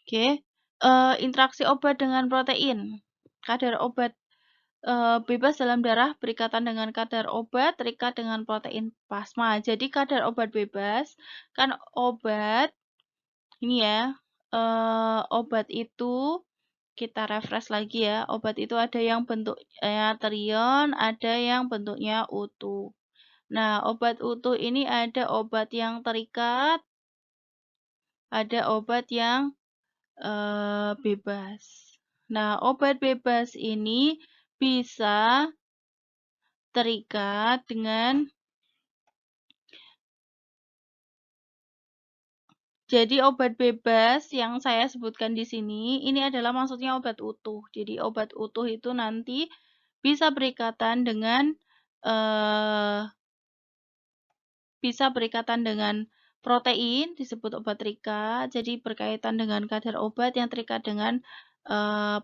Oke, interaksi obat dengan protein. Kadar obat bebas dalam darah berikatan dengan kadar obat terikat dengan protein plasma. Jadi kadar obat bebas kan obat ini ya, obat itu kita refresh lagi ya. Obat itu ada yang bentuknya terion, ada yang bentuknya utuh. Nah, obat utuh ini ada obat yang terikat, ada obat yang bebas. Nah, obat bebas ini bisa terikat dengan jadi obat bebas yang saya sebutkan di sini, ini adalah maksudnya obat utuh. Jadi obat utuh itu nanti bisa berikatan dengan eh, protein, disebut obat terikat. Jadi berkaitan dengan kadar obat yang terikat dengan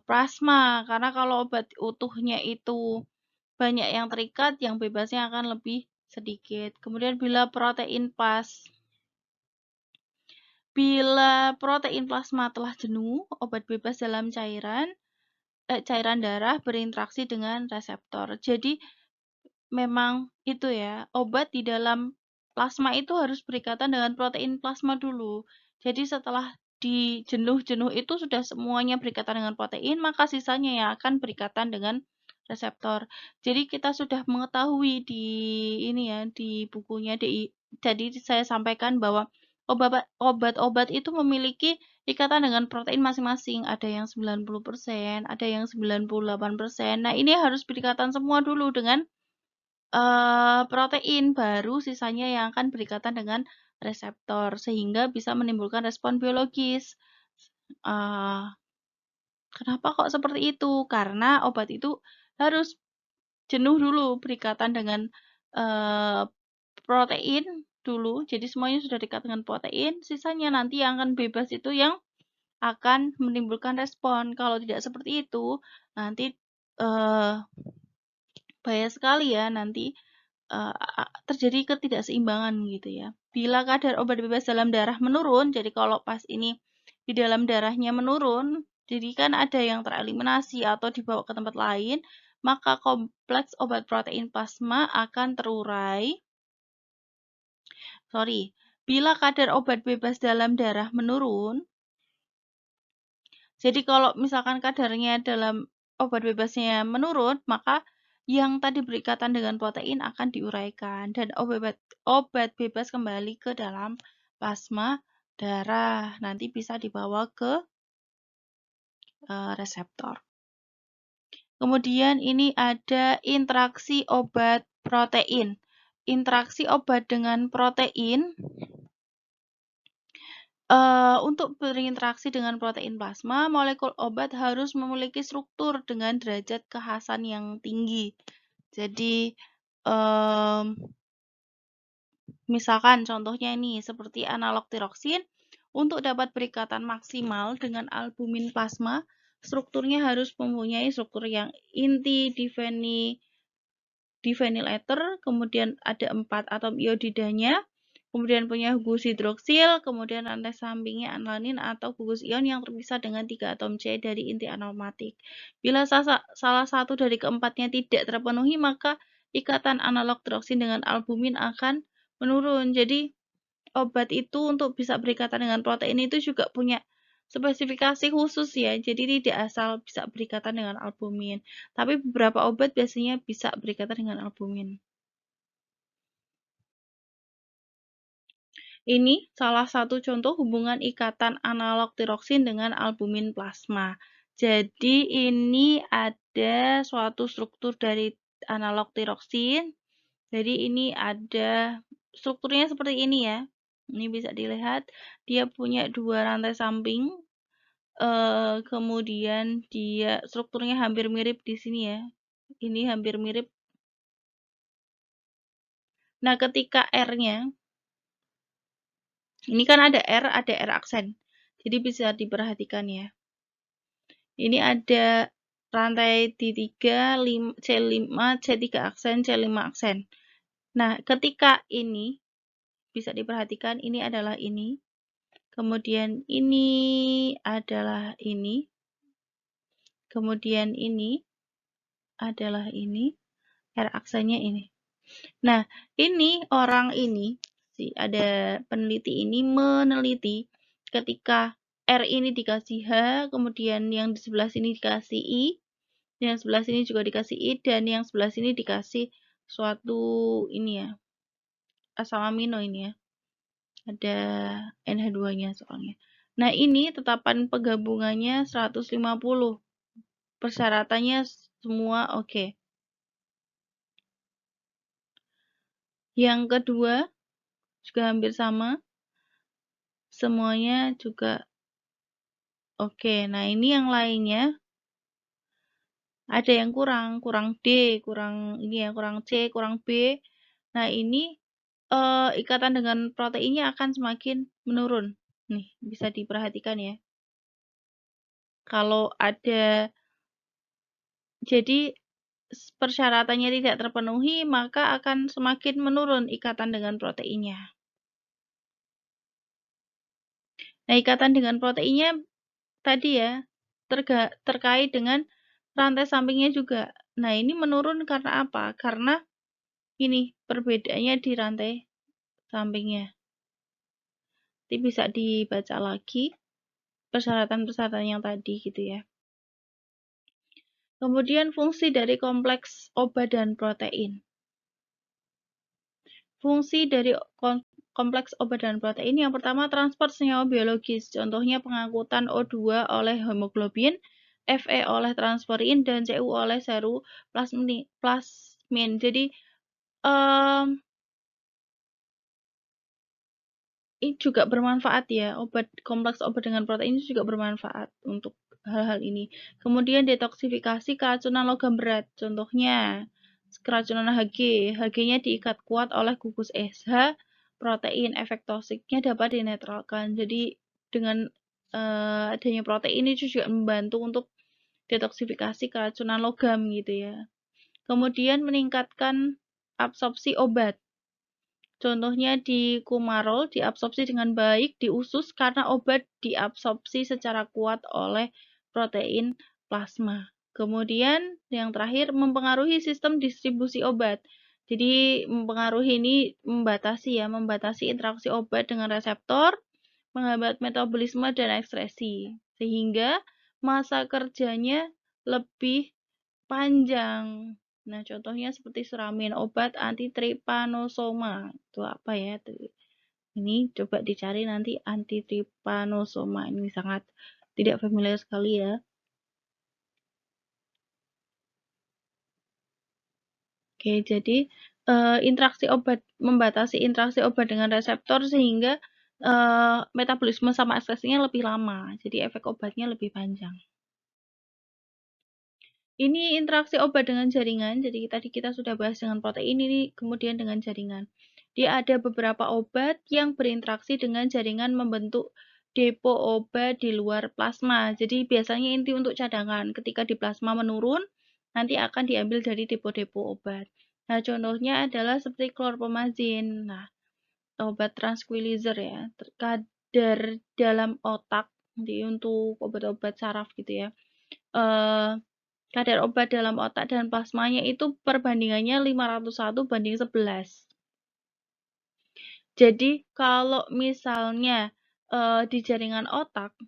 plasma. Karena kalau obat utuhnya itu banyak yang terikat, yang bebasnya akan lebih sedikit. Kemudian bila protein plasma telah jenuh, obat bebas dalam cairan darah berinteraksi dengan reseptor. Jadi memang itu ya, obat di dalam plasma itu harus berikatan dengan protein plasma dulu. Jadi setelah di jenuh-jenuh itu sudah semuanya berikatan dengan protein, maka sisanya yang akan berikatan dengan reseptor. Jadi kita sudah mengetahui di ini ya, di bukunya jadi saya sampaikan bahwa obat-obat itu memiliki ikatan dengan protein masing-masing. Ada yang 90%, ada yang 98%. Nah, ini harus berikatan semua dulu dengan protein, baru sisanya yang akan berikatan dengan reseptor, sehingga bisa menimbulkan respon biologis. Kenapa kok seperti itu? Karena obat itu harus jenuh dulu berikatan dengan protein dulu, jadi semuanya sudah dekat dengan protein, sisanya nanti yang akan bebas itu yang akan menimbulkan respon. Kalau tidak seperti itu, nanti bahaya sekali ya, nanti terjadi ketidakseimbangan gitu ya. Bila kadar obat bebas dalam darah menurun, jadi kalau pas ini di dalam darahnya menurun, jadi kan ada yang tereliminasi atau dibawa ke tempat lain, maka kompleks obat protein plasma akan terurai. Bila kadar obat bebas dalam darah menurun, jadi kalau misalkan kadarnya dalam obat bebasnya menurun, maka yang tadi berikatan dengan protein akan diuraikan dan obat bebas kembali ke dalam plasma darah. Nanti bisa dibawa ke reseptor. Kemudian ini ada interaksi obat protein. Interaksi obat dengan protein untuk berinteraksi dengan protein plasma, molekul obat harus memiliki struktur dengan derajat kekhasan yang tinggi. Jadi, misalkan contohnya ini, seperti analog tiroksin, untuk dapat berikatan maksimal dengan albumin plasma, strukturnya harus mempunyai struktur yang inti divinyl-ether, kemudian ada 4 atom iodidanya, kemudian punya gugus hidroksil, kemudian rantai sampingnya aniline atau gugus ion yang terpisah dengan 3 atom C dari inti aromatik. Bila salah satu dari keempatnya tidak terpenuhi, maka ikatan analog tiroksin dengan albumin akan menurun. Jadi obat itu untuk bisa berikatan dengan protein itu juga punya spesifikasi khusus ya. Jadi tidak asal bisa berikatan dengan albumin. Tapi beberapa obat biasanya bisa berikatan dengan albumin. Ini salah satu contoh hubungan ikatan analog tiroksin dengan albumin plasma. Jadi ini ada suatu struktur dari analog tiroksin. Jadi ini ada strukturnya seperti ini ya. Ini bisa dilihat, dia punya 2 rantai samping, kemudian dia strukturnya hampir mirip di sini ya. Ini hampir mirip. Nah, ketika R-nya, ini kan ada R aksen. Jadi bisa diperhatikan ya. Ini ada rantai D3, C5, C3 aksen, C5 aksen. Nah, ketika ini, bisa diperhatikan ini adalah ini. kemudian ini adalah ini, kemudian ini adalah ini, R-aksanya ini. Nah, ini orang ini, ada peneliti ini meneliti ketika R ini dikasih H, kemudian yang di sebelah sini dikasih I, yang sebelah sini juga dikasih I, dan yang sebelah sini dikasih suatu ini ya, asam amino ini ya. Ada NH2-nya soalnya. Nah, ini tetapan penggabungannya 150. Persyaratannya semua oke. Yang kedua juga hampir sama. Semuanya juga oke. Nah, ini yang lainnya ada yang kurang D, kurang ini ya, kurang C, kurang B. Nah, ini ikatan dengan proteinnya akan semakin menurun. Nih, bisa diperhatikan ya. Kalau ada, jadi persyaratannya tidak terpenuhi, maka akan semakin menurun ikatan dengan proteinnya. Nah, ikatan dengan proteinnya tadi ya, terkait dengan rantai sampingnya juga. Nah, ini menurun karena apa? Karena ini perbedaannya di rantai sampingnya. Nanti bisa dibaca lagi persyaratan-persyaratan yang tadi gitu ya. Kemudian fungsi dari kompleks obat dan protein. Fungsi dari kompleks obat dan protein yang pertama transport senyawa biologis, contohnya pengangkutan O2 oleh hemoglobin, Fe oleh transferin, dan Cu oleh seruplasmin. Jadi ini juga bermanfaat ya, kompleks obat dengan protein ini juga bermanfaat untuk hal-hal ini. Kemudian detoksifikasi keracunan logam berat, contohnya keracunan Hg, Hg-nya diikat kuat oleh gugus SH, protein efek toksiknya dapat dinetralkan. Jadi dengan adanya protein ini juga membantu untuk detoksifikasi keracunan logam gitu ya. Kemudian meningkatkan absorpsi obat. Contohnya di Kumarol diabsorpsi dengan baik di usus karena obat diabsorpsi secara kuat oleh protein plasma. Kemudian yang terakhir mempengaruhi sistem distribusi obat. Jadi mempengaruhi ini membatasi interaksi obat dengan reseptor, menghambat metabolisme dan ekskresi, sehingga masa kerjanya lebih panjang. Nah, contohnya seperti suramin, obat anti trypanosoma. Itu apa ya? Ini coba dicari nanti anti trypanosoma. Ini sangat tidak familiar sekali ya. Oke, jadi interaksi obat membatasi interaksi obat dengan reseptor sehingga metabolisme sama ekskresinya lebih lama. Jadi efek obatnya lebih panjang. Ini interaksi obat dengan jaringan, jadi tadi kita sudah bahas dengan protein, ini kemudian dengan jaringan. Dia ada beberapa obat yang berinteraksi dengan jaringan membentuk depo obat di luar plasma. Jadi biasanya inti untuk cadangan, ketika di plasma menurun, nanti akan diambil dari depo-depo obat. Nah, contohnya adalah seperti klorpromazin. Nah, obat tranquilizer ya, kadar dalam otak, jadi untuk obat-obat saraf gitu ya. Kadar obat dalam otak dan plasmanya itu perbandingannya 501:11. Jadi kalau misalnya di jaringan otak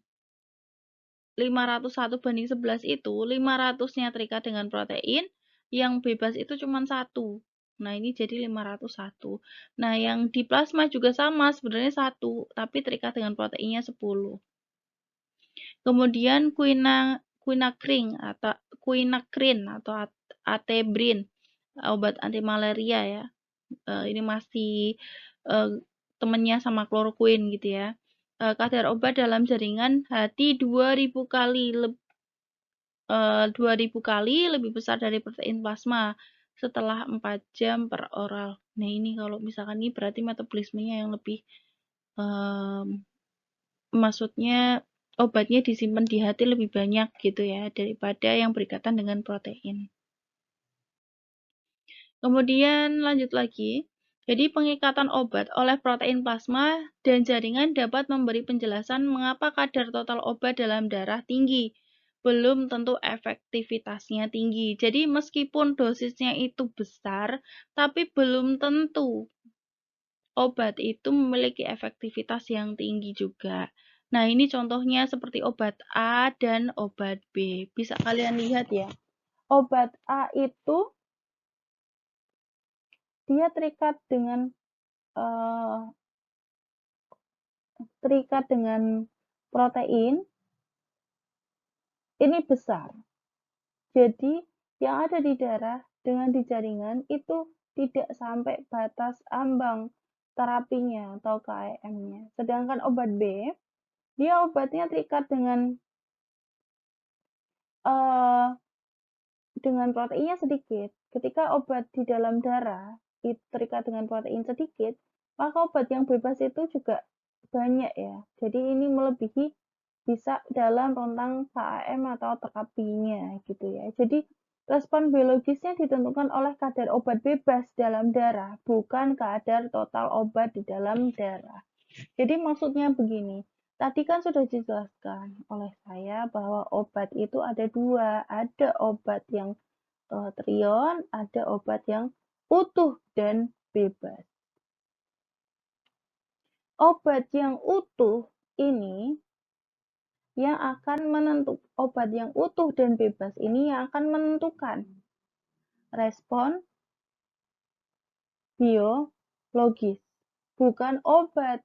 501:11 itu 500-nya terikat dengan protein, yang bebas itu cuma 1. Nah, ini jadi 501. Nah, yang di plasma juga sama, sebenarnya 1, tapi terikat dengan proteinnya 10. Kemudian quinacrin atau atebrin, obat anti malaria ya. Ini masih temennya sama kloroquine gitu ya. Kadar obat dalam jaringan hati 2000 kali lebih besar dari protein plasma setelah 4 jam per oral. Nah, ini kalau misalkan ini berarti metabolismenya yang lebih maksudnya obatnya disimpan di hati lebih banyak gitu ya daripada yang berikatan dengan protein. Kemudian lanjut lagi, Jadi pengikatan obat oleh protein plasma dan jaringan dapat memberi penjelasan mengapa kadar total obat dalam darah tinggi, belum tentu efektivitasnya tinggi. Jadi meskipun dosisnya itu besar, tapi belum tentu obat itu memiliki efektivitas yang tinggi juga. Nah, ini contohnya seperti obat A dan obat B. Bisa kalian lihat ya. Obat A itu dia terikat dengan protein ini besar. Jadi yang ada di darah dengan di jaringan itu tidak sampai batas ambang terapinya atau KEM-nya. Sedangkan obat B, dia obatnya terikat dengan proteinnya sedikit. Ketika obat di dalam darah itu terikat dengan protein sedikit, maka obat yang bebas itu juga banyak ya. Jadi ini melebihi bisa dalam rentang KAM atau terapinya gitu ya. Jadi respon biologisnya ditentukan oleh kadar obat bebas dalam darah, bukan kadar total obat di dalam darah. Jadi maksudnya begini, tadi kan sudah dijelaskan oleh saya bahwa obat itu ada dua, ada obat yang trion, ada obat yang utuh dan bebas. Obat yang utuh ini yang akan menentukan obat yang utuh dan bebas ini yang akan menentukan respon biologis, bukan obat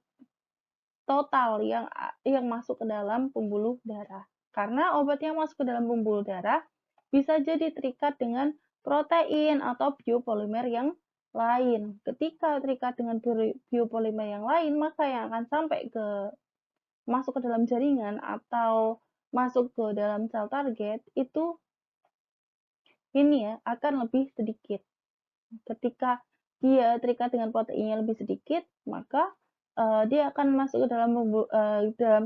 total yang masuk ke dalam pembuluh darah. Karena obat yang masuk ke dalam pembuluh darah bisa jadi terikat dengan protein atau biopolimer yang lain. Ketika terikat dengan biopolimer yang lain, maka yang akan sampai masuk ke dalam jaringan atau masuk ke dalam sel target itu ini ya akan lebih sedikit. Ketika dia terikat dengan proteinnya lebih sedikit, maka dia akan masuk ke dalam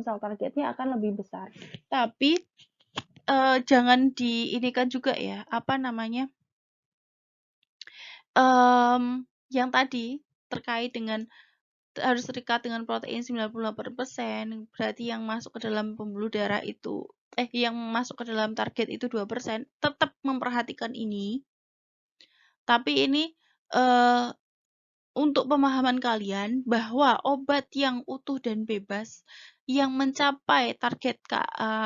sel targetnya akan lebih besar. Tapi jangan diinikan juga ya, apa namanya? Yang tadi terkait dengan harus terikat dengan protein 98%, berarti yang masuk ke dalam pembuluh darah itu yang masuk ke dalam target itu 2%, tetap memperhatikan ini. Tapi ini untuk pemahaman kalian bahwa obat yang utuh dan bebas yang mencapai target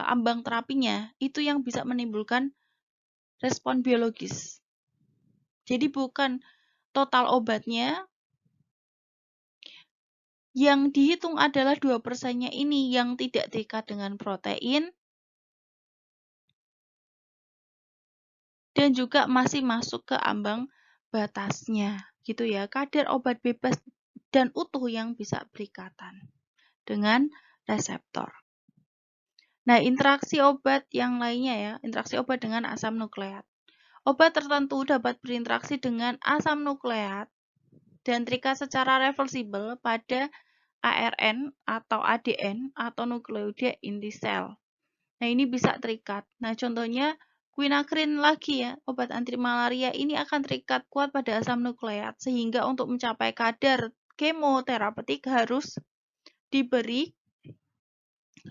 ambang terapinya itu yang bisa menimbulkan respon biologis. Jadi bukan total obatnya, yang dihitung adalah 2%-nya ini yang tidak terikat dengan protein dan juga masih masuk ke ambang batasnya gitu ya. Kadar obat bebas dan utuh yang bisa berikatan dengan reseptor. Nah, interaksi obat yang lainnya ya, interaksi obat dengan asam nukleat. Obat tertentu dapat berinteraksi dengan asam nukleat dan terikat secara reversibel pada ARN atau ADN atau nukleoida inti sel. Nah, ini bisa terikat. Nah, contohnya quinacrin lagi ya, obat anti malaria ini akan terikat kuat pada asam nukleat sehingga untuk mencapai kadar kemoterapeutik harus diberi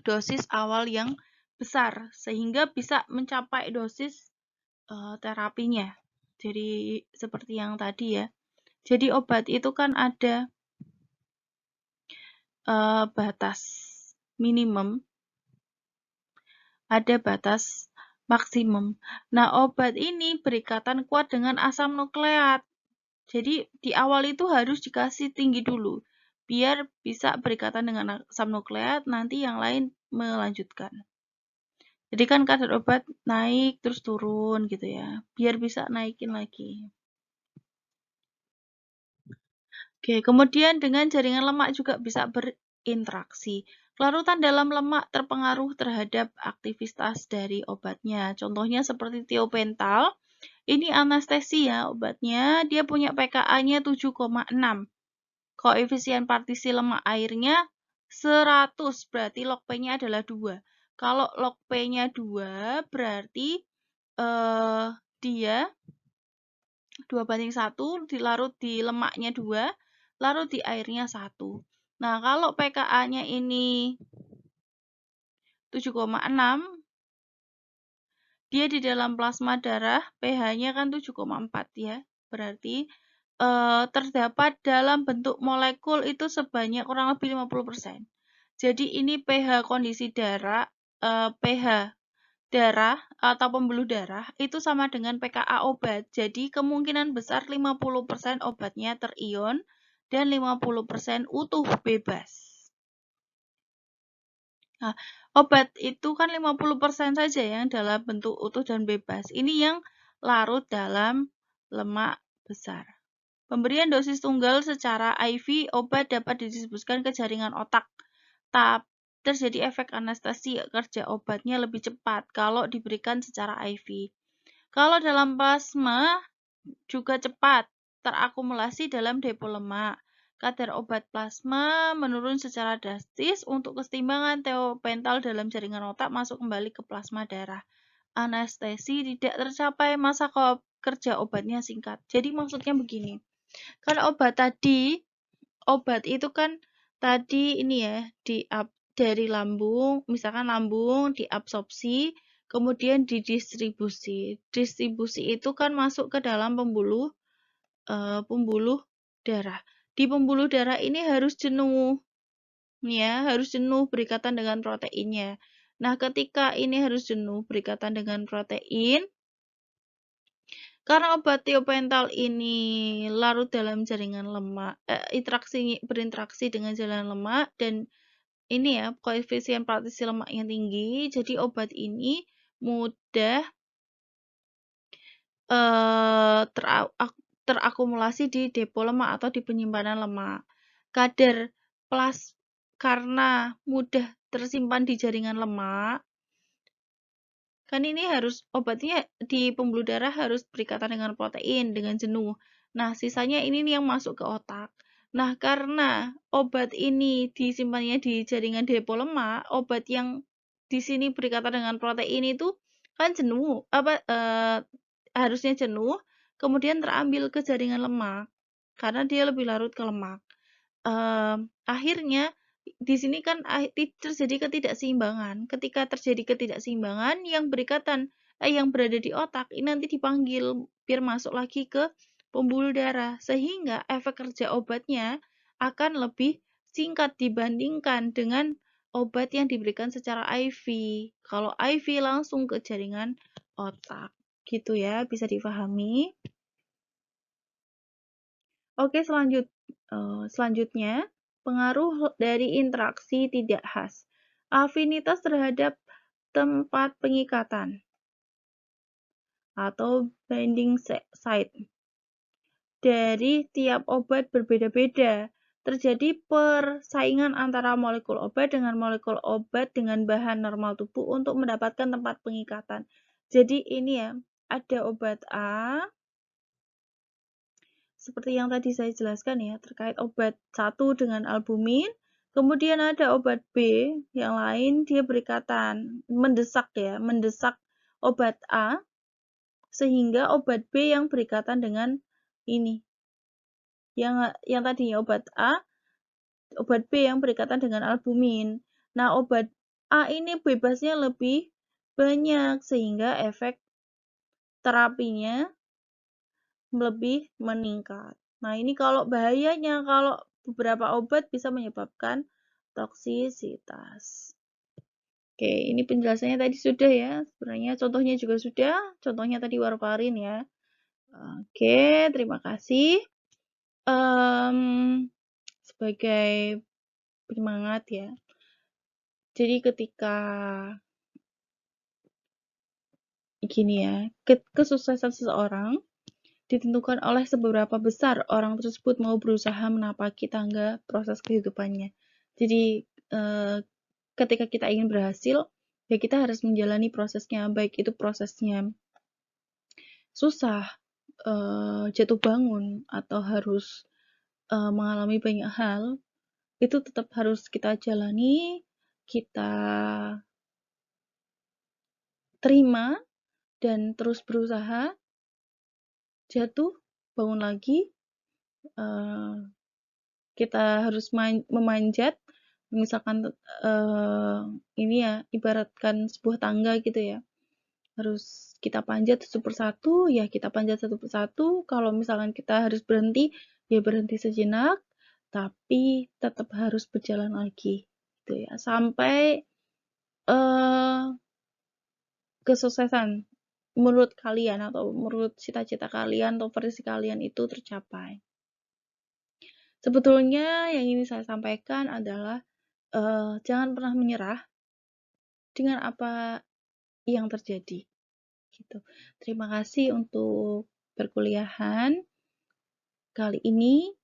dosis awal yang besar sehingga bisa mencapai dosis terapinya. Jadi seperti yang tadi ya. Jadi obat itu kan ada batas minimum, ada batas maksimum. Nah, obat ini berikatan kuat dengan asam nukleat. Jadi di awal itu harus dikasih tinggi dulu, biar bisa berikatan dengan asam nukleat, nanti yang lain melanjutkan. Jadi kan kadar obat naik terus turun gitu ya, biar bisa naikin lagi. Oke, kemudian dengan jaringan lemak juga bisa berinteraksi. Larutan dalam lemak terpengaruh terhadap aktivitas dari obatnya. Contohnya seperti tiopental, ini anestesia obatnya, dia punya pKa-nya 7,6. Koefisien partisi lemak airnya 100, berarti log P-nya adalah 2. Kalau log P-nya 2, berarti dia 2:1 dilarut di lemaknya 2, larut di airnya 1. Nah, kalau pKa-nya ini 7,6, dia di dalam plasma darah pH-nya kan 7,4 ya. Berarti terdapat dalam bentuk molekul itu sebanyak kurang lebih 50%. Jadi ini pH kondisi darah, pH darah atau pembuluh darah itu sama dengan pKa obat. Jadi kemungkinan besar 50% obatnya terion dan 50% utuh bebas. Nah, obat itu kan 50% saja yang dalam bentuk utuh dan bebas. Ini yang larut dalam lemak besar. Pemberian dosis tunggal secara IV obat dapat didistribusikan ke jaringan otak. Terjadi efek anestesi, kerja obatnya lebih cepat kalau diberikan secara IV. Kalau dalam plasma juga cepat terakumulasi dalam depo lemak. Kadar obat plasma menurun secara drastis untuk keseimbangan teopental dalam jaringan otak masuk kembali ke plasma darah. Anestesi tidak tercapai, masa kerja obatnya singkat. Jadi maksudnya begini, kan obat itu kan tadi ini ya, dari lambung, misalkan lambung diabsorpsi, kemudian didistribusi. Distribusi itu kan masuk ke dalam pembuluh darah. Di pembuluh darah ini harus jenuh, ya, harus jenuh berikatan dengan proteinnya. Nah, ketika ini harus jenuh berikatan dengan protein, karena obat tiopental ini larut dalam jaringan lemak, berinteraksi dengan jaringan lemak dan ini ya, koefisien partisi lemaknya tinggi, jadi obat ini mudah terakumulasi di depo lemak atau di penyimpanan lemak. Karena mudah tersimpan di jaringan lemak, kan ini harus obatnya di pembuluh darah harus berikatan dengan protein, dengan jenuh. Nah, sisanya ini nih yang masuk ke otak. Nah, karena obat ini disimpannya di jaringan depo lemak, obat yang di sini berikatan dengan protein itu kan jenuh, harusnya jenuh, kemudian terambil ke jaringan lemak karena dia lebih larut ke lemak. Akhirnya di sini kan terjadi ketidakseimbangan. Ketika terjadi ketidakseimbangan, yang berada di otak ini nanti dipanggil biar masuk lagi ke pembuluh darah, sehingga efek kerja obatnya akan lebih singkat dibandingkan dengan obat yang diberikan secara IV. Kalau IV langsung ke jaringan otak. Gitu ya, bisa dipahami. Oke, selanjutnya, pengaruh dari interaksi tidak khas. Afinitas terhadap tempat pengikatan atau binding site dari tiap obat berbeda-beda. Terjadi persaingan antara molekul obat dengan molekul obat dengan bahan normal tubuh untuk mendapatkan tempat pengikatan. Jadi ini ya, ada obat A, seperti yang tadi saya jelaskan ya, terkait obat 1 dengan albumin, kemudian ada obat B yang lain, dia berikatan, mendesak obat A, sehingga obat B yang berikatan dengan ini. Yang tadinya obat A, obat B yang berikatan dengan albumin. Nah, obat A ini bebasnya lebih banyak, sehingga efek terapinya lebih meningkat. Nah, ini kalau bahayanya, kalau beberapa obat bisa menyebabkan toksisitas. Oke, ini penjelasannya tadi sudah ya. Sebenarnya contohnya juga sudah. Contohnya tadi warfarin ya. Oke, terima kasih. Sebagai penyemangat ya. Jadi ketika gini ya, kesuksesan seseorang ditentukan oleh seberapa besar orang tersebut mau berusaha menapaki tangga proses kehidupannya. Jadi ketika kita ingin berhasil, ya kita harus menjalani prosesnya, baik itu prosesnya susah, jatuh bangun, atau harus mengalami banyak hal, itu tetap harus kita jalani, kita terima, dan terus berusaha, jatuh, bangun lagi, kita harus memanjat, misalkan ini ya ibaratkan sebuah tangga gitu ya, harus kita panjat satu persatu, ya kita panjat satu persatu. Kalau misalkan kita harus berhenti, ya berhenti sejenak, tapi tetap harus berjalan lagi gitu ya, sampai kesuksesan menurut kalian atau menurut cita-cita kalian atau versi kalian itu tercapai. Sebetulnya yang ingin saya sampaikan adalah jangan pernah menyerah dengan apa yang terjadi gitu. Terima kasih untuk perkuliahan kali ini.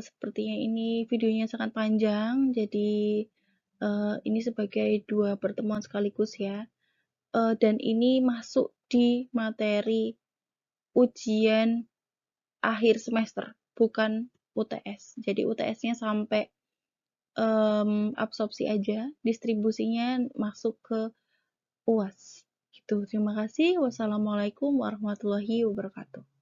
Sepertinya ini videonya sangat panjang, jadi ini sebagai 2 pertemuan sekaligus ya. Dan ini masuk di materi ujian akhir semester, bukan UTS. Jadi UTS-nya sampai absorpsi aja, distribusinya masuk ke UAS. Gitu. Terima kasih. Wassalamualaikum warahmatullahi wabarakatuh.